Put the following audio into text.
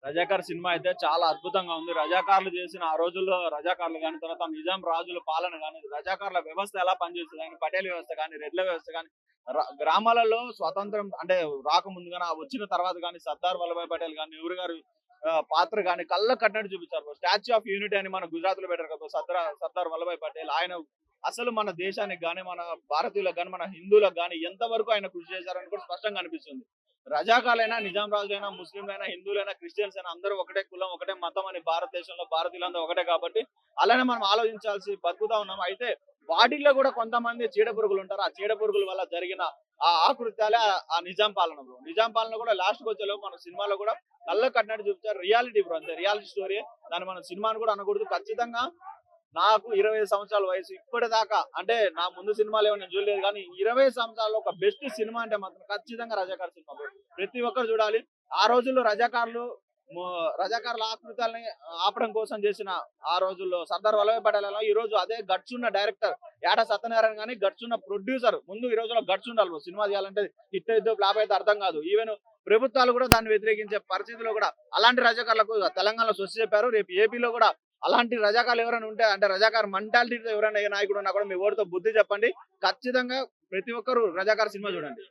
Razakar cinema అయితే చాలా అద్భుతంగా ఉంది. రజాకార్లు చేసిన ఆ రోజుల్లో రజాకార్లు గాని, తర్వాత నిజాం రాజుల పాలన గాని, రజాకార్ల వ్యవస్థ ఎలా పనిచేస్తది గాని, పటేల్ వ్యవస్థ గాని, రెడ్ల వ్యవస్థ గాని, గ్రామాలలో స్వాతంత్రం అంటే రాకముందు గాని, వచ్చిన తర్వాత గాని, సర్దార్ వల్లభాయ్ పటేల్ గాని, నెహ్రూ గారి పాత్ర గాని కళ్ళకు కట్టినట్టు చూపించారు. స్టాచ్యూ ఆఫ్ యూనిటీ అని మన గుజరాత్‌లో పెట్టారు కదా! సర్దార్ వల్లభాయ్ పటేల్. ఆయన అసలు మన దేశానికి గాని, మన భారతీయులకు గాని, మన హిందువులకు గాని ఎంత వరకు ఆయన కృషి చేశారని కూడా స్పష్టంగా అనిపిస్తుంది. రజాకార్లైనా, నిజాం రాజులైనా, ముస్లింలైనా, హిందువులైనా, క్రిస్టియన్స్ అయినా అందరూ ఒకటే కులం, ఒకటే మతం అని భారతదేశంలో భారతీయులందరూ ఒకటే కాబట్టి అలానే మనం ఆలోచించాల్సి బతుకుతా ఉన్నాం. అయితే వాటిల్లో కూడా కొంతమంది చీడపురుగులుంటారు. ఆ చీడపురుగుల వల్ల జరిగిన ఆ ఆకృత్యాలే ఆ నిజాం పాలన బ్రో. నిజాం పాలన కూడా లాస్ట్‌కి వచ్చేలోపు మన సినిమాలో కూడా కళ్ళకు కట్టినట్టు చూపించారు. రియాలిటీ బ్రో అంతే. రియాలిటీ స్టోరీయే. దాన్ని మనం సినిమా అని కూడా అనకూడదు. ఖచ్చితంగా నాకు 25 సంవత్సరాల వయసు. ఇప్పటిదాకా అంటే నా ముందు సినిమాలేమో నేను చూడలేదు గానీ, 20 సంవత్సరాల్లో ఒక బెస్ట్ సినిమా అంటే మాత్రం ఖచ్చితంగా 'రజాకార్' సినిమా బ్రో. ప్రతి ఒక్కరు చూడాలి. ఆ రోజుల్లో మొ రజాకార్ల ఆకృతాల్ని ఆపడం కోసం చేసిన ఆ రోజుల్లో 'సర్దార్ వల్లభాయ్ పటేల్' ఈ రోజు అదే గట్స్ ఉన్న డైరెక్టర్ 'యాట సత్యనారాయణ' గాని గట్స్ ఉన్న ప్రొడ్యూసర్ ముందు ఈ రోజుల్లో గట్స్ ఉండాలి బ్రో. సినిమా తీయాలంటే హిట్ అయిద్దో, ఫ్లాప్ అయిద్దో అర్థం కాదు. ఈవెన్ ప్రభుత్వాలు కూడా దాన్ని వ్యతిరేకించే పరిస్థితిలో కూడా అలాంటి రజాకార్లకు తెలంగాణలో స్వస్తి చెప్పారు. రేపు ఏపీలో కూడా అలాంటి రజాకార్లు ఎవరైనా ఉంటే అంటే రజాకార్ మెంటాలిటీతో ఎవరైనా ఏ నాయకుడు ఉన్నా కూడా మీ ఓటుతో బుద్ధి చెప్పండి. ఖచ్చితంగా ప్రతి ఒక్కరు రజాకార్ సినిమా చూడండి.